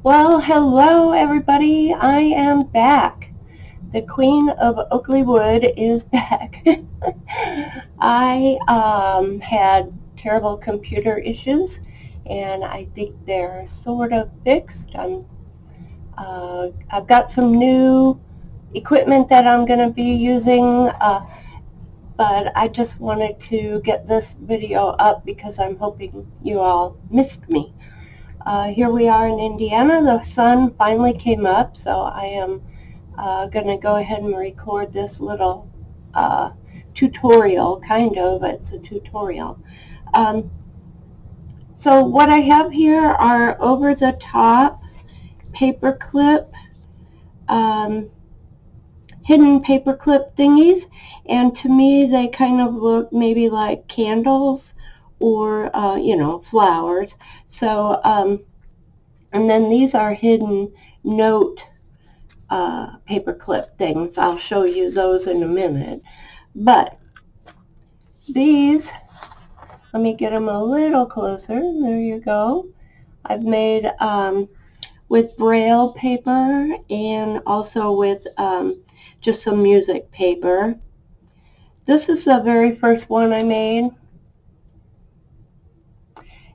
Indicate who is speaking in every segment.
Speaker 1: Well, hello everybody. I am back. The Queen of Oakley Wood is back. I had terrible computer issues, and I think they're sort of fixed. I've got some new equipment that I'm going to be using, but I just wanted to get this video up because I'm hoping you all missed me. Here we are in Indiana. The sun finally came up, so I am going to go ahead and record this little tutorial, kind of. It's a tutorial. So what I have here are over-the-top paperclip, hidden paperclip thingies, and to me they kind of look maybe like candles or flowers. So and then these are hidden note paperclip things. I'll show you those in a minute. But these, let me get them a little closer. There you go. I've made with Braille paper and also with just some music paper. This is the very first one I made.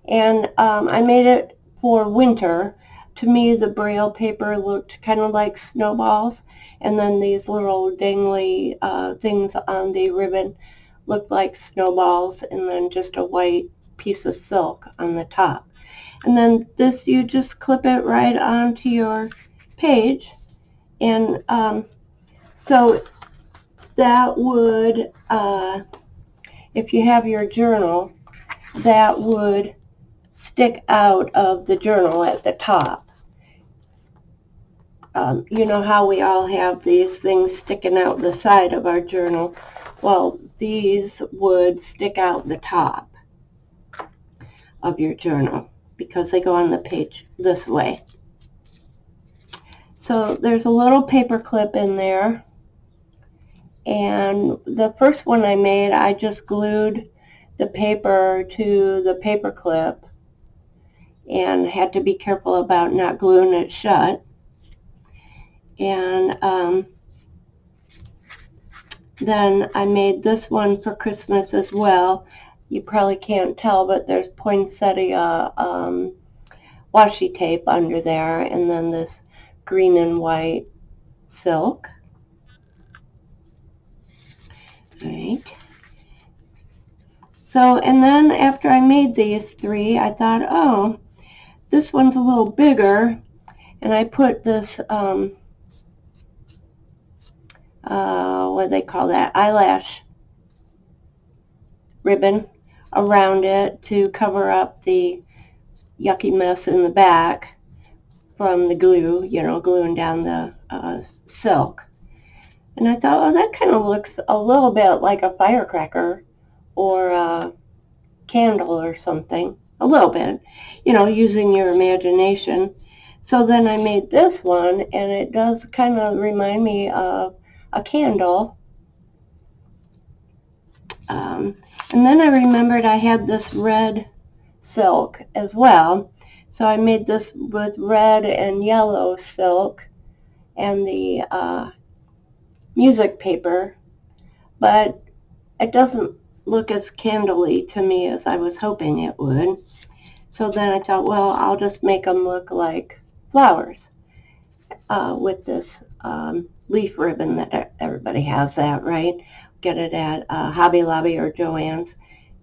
Speaker 1: And I made it for winter. To me, the Braille paper looked kind of like snowballs, and then these little dangly things on the ribbon looked like snowballs, and then just a white piece of silk on the top. And then this, you just clip it right onto your page, and so that would, if you have your journal, that would stick out of the journal at the top. You know how we all have these things sticking out the side of our journal? Well, these would stick out the top of your journal because they go on the page this way. So there's a little paper clip in there, and the first one I made, I just glued the paper to the paper clip and had to be careful about not gluing it shut. And then I made this one for Christmas as well. You probably can't tell, but there's poinsettia washi tape under there, and then this green and white silk. Right. So, and then after I made these three, I thought, oh, this one's a little bigger, and I put this, what do they call that, eyelash ribbon around it to cover up the yucky mess in the back from the glue, gluing down the silk. And I thought, oh, that kind of looks a little bit like a firecracker or a candle or something. A little bit, using your imagination. So then I made this one, and it does kind of remind me of a candle. And then I remembered I had this red silk as well. So I made this with red and yellow silk and the music paper, but it doesn't look as candle-y to me as I was hoping it would. So then I thought, well, I'll just make them look like flowers with this leaf ribbon that everybody has that, right? Get it at Hobby Lobby or Joann's.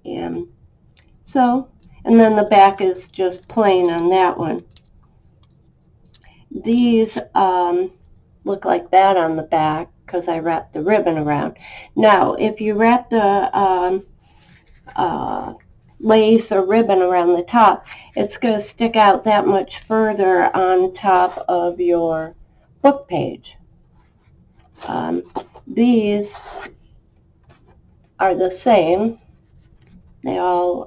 Speaker 1: And so, and then the back is just plain on that one. These look like that on the back because I wrapped the ribbon around. Now, if you wrap the lace or ribbon around the top, it's going to stick out that much further on top of your book page. These are the same. They all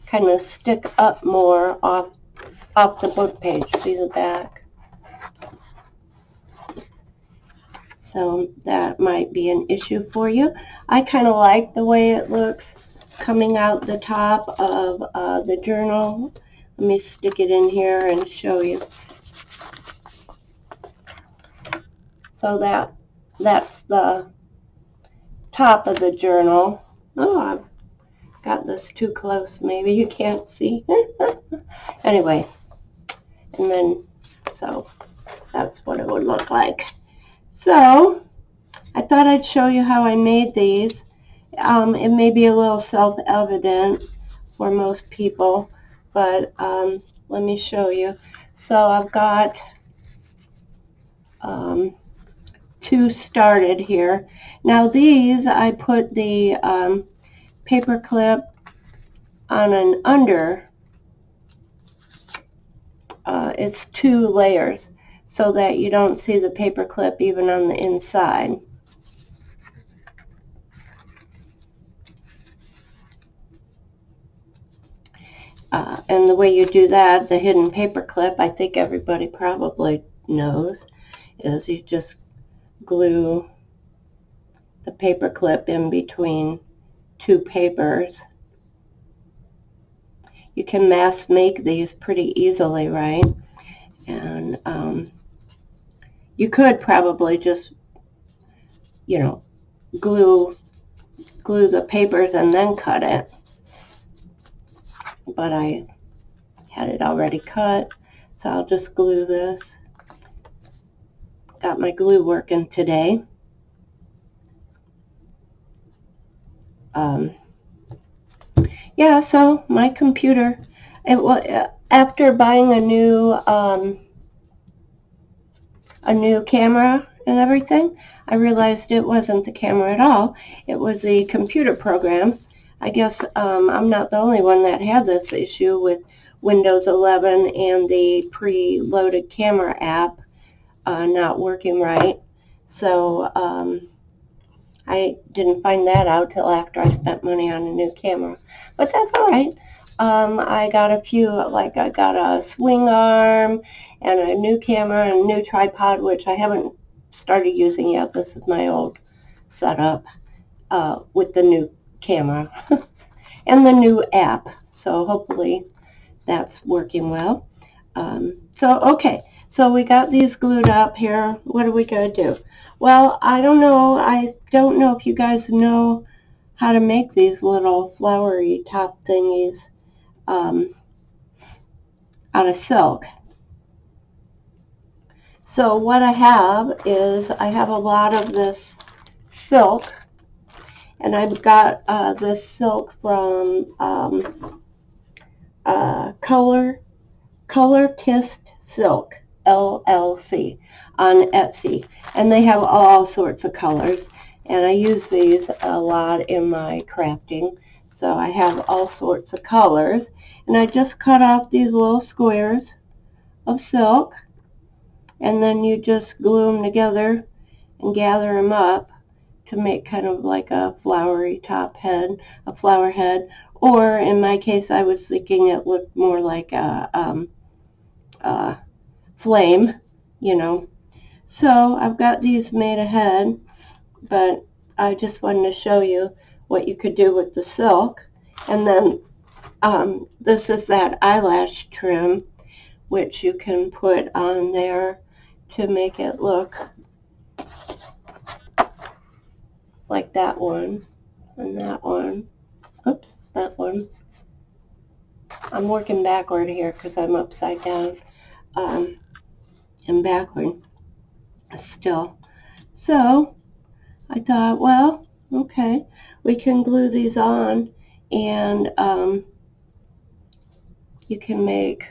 Speaker 1: kind of stick up more off the book page. See the back? So that might be an issue for you. I kind of like the way it looks coming out the top of the journal Let me stick it in here and show you. So that's the top of the journal. Oh, I've got this too close. Maybe you can't see. Anyway, and then, so that's what it would look like. So I thought I'd show you how I made these. It may be a little self-evident for most people, but let me show you. So I've got two started here. Now these, I put the paper clip on an under. It's 2 layers so that you don't see the paper clip even on the inside. And the way you do that, the hidden paper clip, I think everybody probably knows, is you just glue the paper clip in between 2 papers. You can mass make these pretty easily, right? And you could probably just, you know, glue the papers and then cut it. But I had it already cut, so I'll just glue this. Got my glue working today. Yeah, so my computer, it was after buying a new camera and everything, I realized it wasn't the camera at all. It was the computer program. I guess I'm not the only one that had this issue with Windows 11 and the pre-loaded camera app not working right. So I didn't find that out till after I spent money on a new camera. But that's all right. I got a few, like I got a swing arm and a new camera and a new tripod, which I haven't started using yet. This is my old setup with the new camera and the new app. So hopefully that's working well. Okay, so we got these glued up here. What are we going to do? Well, I don't know. I don't know if you guys know how to make these little flowery top thingies out of silk. So what I have is I have a lot of this silk, and I've got this silk from Color Kissed Silk, LLC, on Etsy. And they have all sorts of colors. And I use these a lot in my crafting. So I have all sorts of colors. And I just cut off these little squares of silk. And then you just glue them together and gather them up to make kind of like a flowery top head, a flower head. Or in my case, I was thinking it looked more like a flame, you know. So I've got these made ahead, but I just wanted to show you what you could do with the silk. And then this is that eyelash trim, which you can put on there to make it look like that one and that one. Oops, that one. I'm working backward here because I'm upside down and backward still. So I thought, well, okay, we can glue these on, and you can make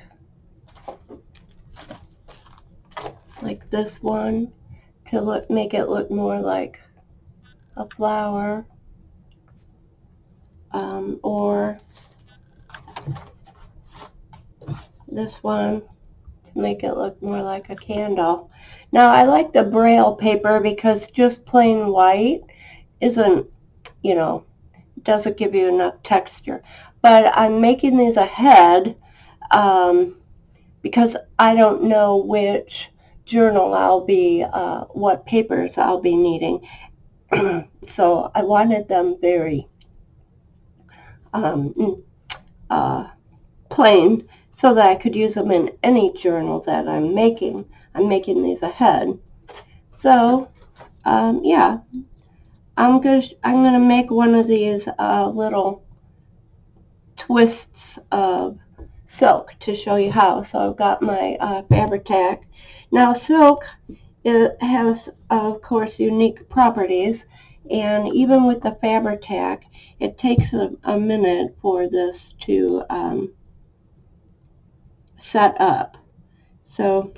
Speaker 1: like this one to make it look more like a flower, or this one to make it look more like a candle. Now I like the braille paper because just plain white isn't, you know, doesn't give you enough texture. But I'm making these ahead because I don't know which journal I'll be, what papers I'll be needing. So I wanted them very plain, so that I could use them in any journal that I'm making. I'm making these ahead. So, yeah, I'm gonna make one of these little twists of silk to show you how. So I've got my fabric tack. Now silk, it has, of course, unique properties, and even with the fabric tack, it takes a minute for this to set up. So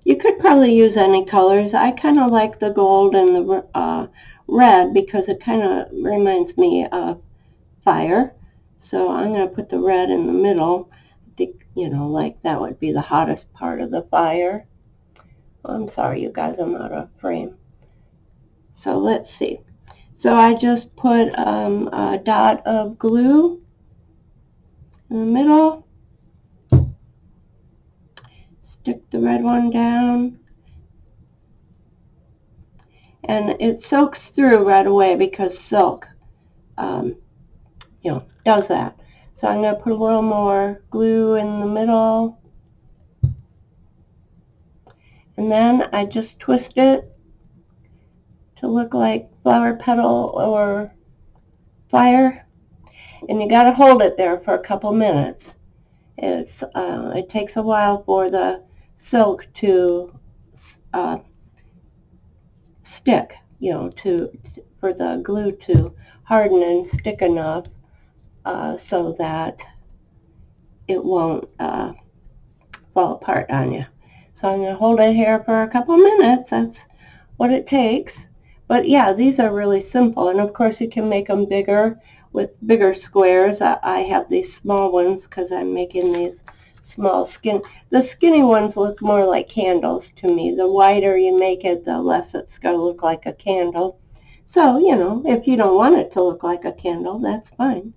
Speaker 1: you could probably use any colors. I kind of like the gold and the red because it kind of reminds me of fire. So I'm going to put the red in the middle. I think, like that would be the hottest part of the fire. I'm sorry, you guys, I'm out of frame. So let's see. So I just put a dot of glue in the middle. Stick the red one down. And it soaks through right away because silk, does that. So I'm going to put a little more glue in the middle. And then I just twist it to look like flower petal or fire. And you got to hold it there for a couple minutes. It takes a while for the silk to stick, for the glue to harden and stick enough so that it won't fall apart on you. So I'm going to hold it here for a couple minutes. That's what it takes. But yeah, these are really simple. And of course you can make them bigger with bigger squares. I have these small ones because I'm making these small the skinny ones look more like candles to me. The wider you make it, the less it's going to look like a candle. So, if you don't want it to look like a candle, that's fine,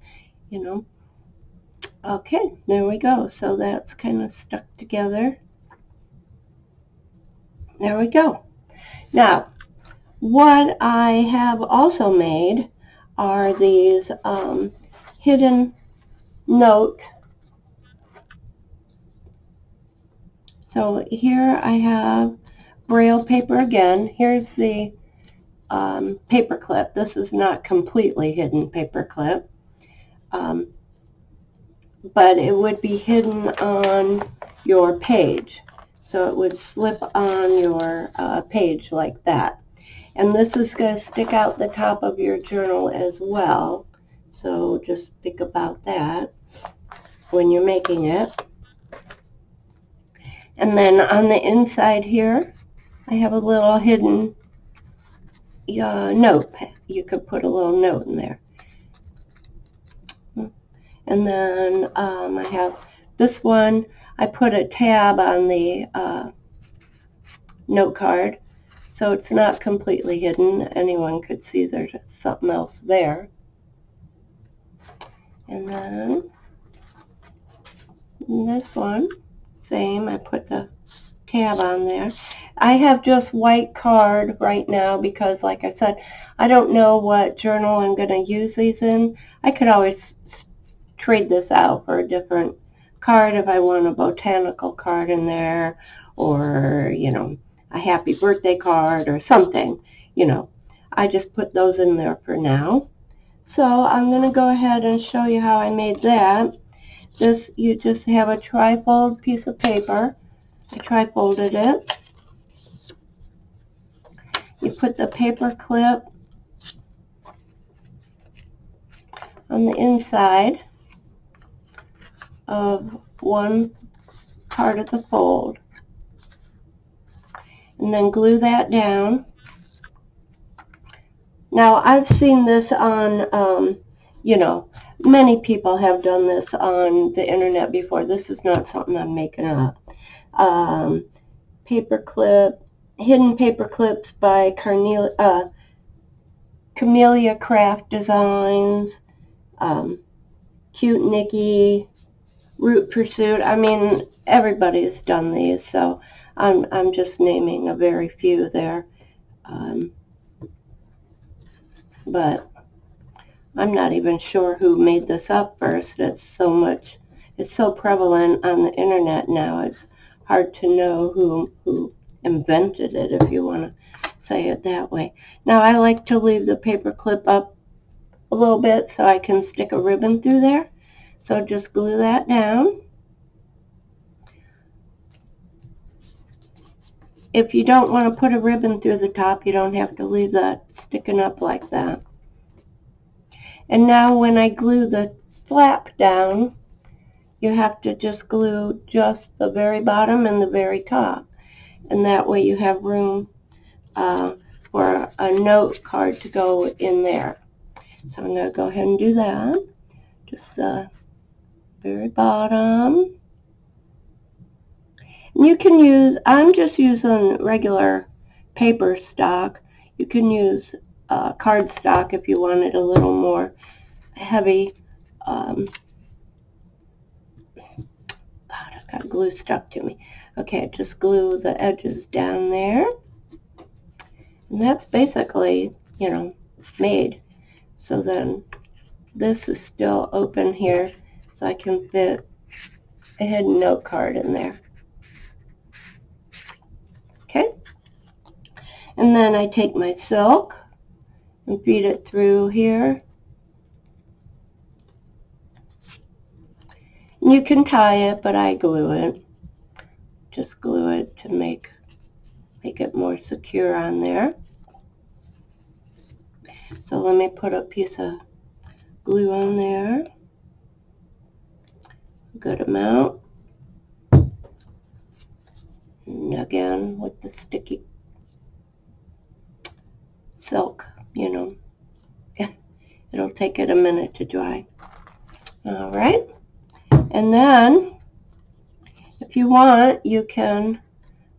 Speaker 1: Okay, there we go. So that's kind of stuck together. There we go. Now, what I have also made are these hidden note. So here I have Braille paper again. Here's the paperclip. This is not completely hidden paperclip, but it would be hidden on your page. So it would slip on your page like that. And this is going to stick out the top of your journal as well. So just think about that when you're making it. And then on the inside here, I have a little hidden note. You could put a little note in there. And then I have this one. I put a tab on the note card, so it's not completely hidden. Anyone could see there's something else there. And then this one, same, I put the tab on there. I have just white card right now because, like I said, I don't know what journal I'm going to use these in. I could always trade this out for a different card if I want a botanical card in there, or, a happy birthday card or something, I just put those in there for now. So I'm going to go ahead and show you how I made that. You just have a trifold piece of paper. I trifolded it. You put the paper clip on the inside of one part of the fold, and then glue that down. Now, I've seen this on, many people have done this on the internet before. This is not something I'm making up. Paperclip, Hidden Paperclips by Camellia Craft Designs, Cute Nikki, Root Pursuit. I mean, everybody's done these, so I'm just naming a very few there. But I'm not even sure who made this up first. It's so much It's so prevalent on the internet now, it's hard to know who invented it, if you want to say it that way. Now I like to leave the paper clip up a little bit so I can stick a ribbon through there. So just glue that down. If you don't want to put a ribbon through the top, you don't have to leave that sticking up like that. And now when I glue the flap down, you have to just glue just the very bottom and the very top. And that way you have room for a note card to go in there. So I'm going to go ahead and do that. Just the very bottom. And you can use, I'm just using regular paper stock. You can use card stock if you want it a little more heavy. God, I got glue stuck to me. Okay, just glue the edges down there. And that's basically, you know, made. So then this is still open here, so I can fit a hidden note card in there. Okay? And then I take my silk and feed it through here. And you can tie it, but I glue it. Just glue it to make it more secure on there. So let me put a piece of glue on there. A good amount. And again, with the sticky silk, you know, it'll take it a minute to dry. All right. And then, if you want, you can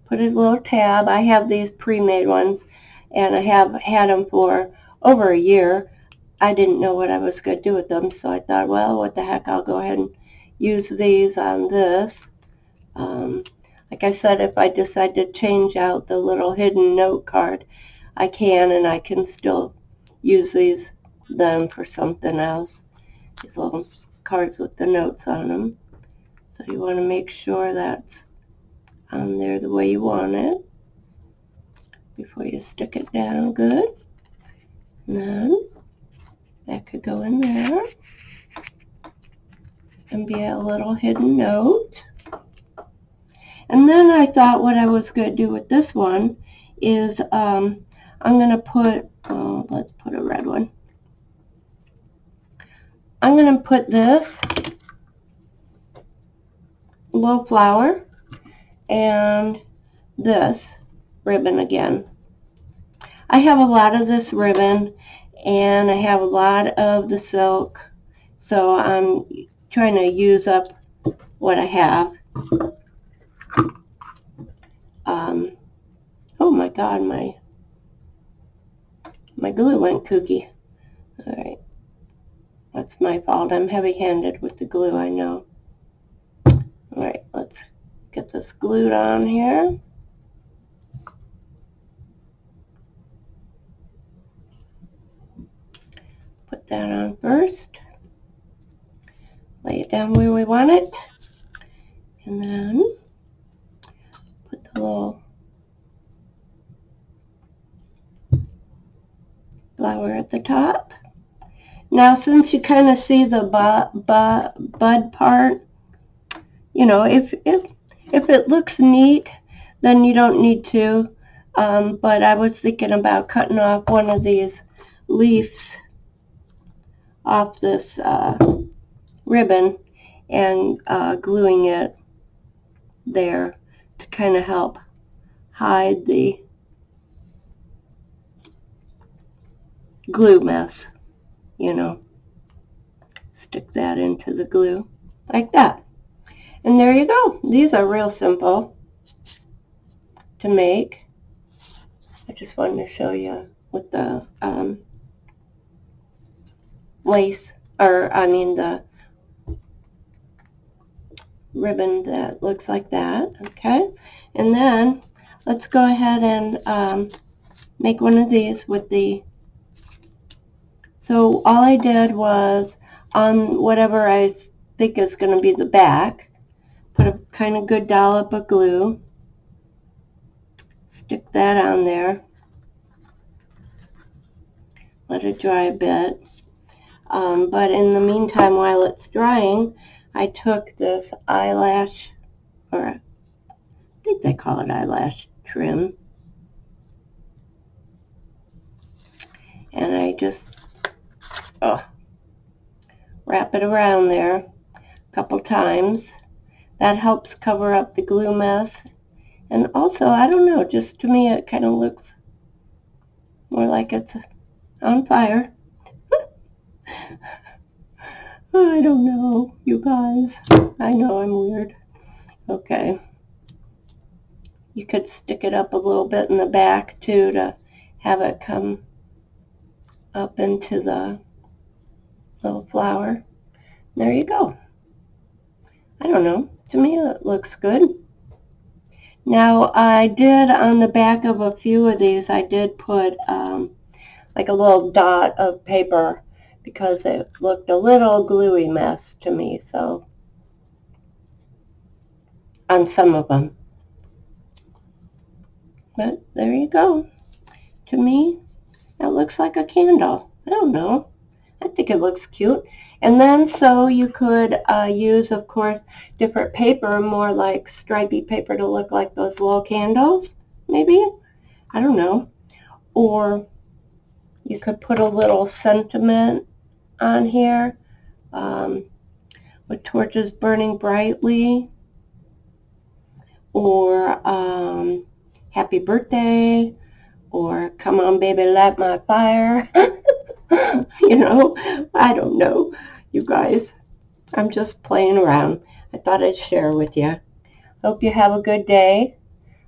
Speaker 1: put a little tab. I have these pre-made ones, and I have had them for over a year. I didn't know what I was going to do with them, so I thought, well, what the heck, I'll go ahead and use these on this. Like I said, if I decide to change out the little hidden note card, I can, and I can still use these then for something else. These little cards with the notes on them. So you want to make sure that's on there the way you want it before you stick it down good. And then that could go in there and be a little hidden note. And then I thought what I was going to do with this one is I'm going to put, let's put a red one. I'm going to put this little flower and this ribbon again. I have a lot of this ribbon and I have a lot of the silk, so I'm trying to use up what I have. Oh my God, my glue went kooky. All right, that's my fault. I'm heavy-handed with the glue, I know. All right, let's get this glued on here. Put that on first. Lay it down where we want it. And then put the little flower at the top. Now, since you kind of see the bud part, you know, if it looks neat, then you don't need to. But I was thinking about cutting off one of these leaves off this ribbon and gluing it there to kind of help hide the glue mess, you know. Stick that into the glue like that. And there you go. These are real simple to make. I just wanted to show you with the lace, or I mean the ribbon that looks like that. Okay, and then let's go ahead and make one of these with the, so all I did was on whatever I think is going to be the back. Put a kind of good dollop of glue. Stick that on there. Let it dry a bit. But in the meantime, while it's drying, I took this eyelash, or I think they call it eyelash trim, and I just wrap it around there a couple times. That helps cover up the glue mess. And also, I don't know, just to me it kind of looks more like it's on fire. I don't know, you guys. I know I'm weird. Okay. You could stick it up a little bit in the back too to have it come up into the little flower. There you go. I don't know. To me it looks good. Now I did on the back of a few of these, I did put like a little dot of paper because it looked a little gluey mess to me, so on some of them. But there you go. To me, that looks like a candle. I don't know. I think it looks cute. And then so you could use, of course, different paper, more like stripy paper to look like those little candles, maybe? I don't know. Or you could put a little sentiment on here with torches burning brightly, or happy birthday, or come on baby light my fire. You know, I don't know, you guys. I'm just playing around. I thought I'd share with you. Hope you have a good day.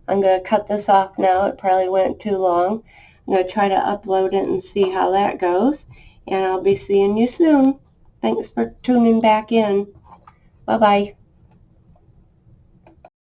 Speaker 1: I'm going to cut this off now. It probably went too long. I'm going to try to upload it and see how that goes. And I'll be seeing you soon. Thanks for tuning back in. Bye-bye.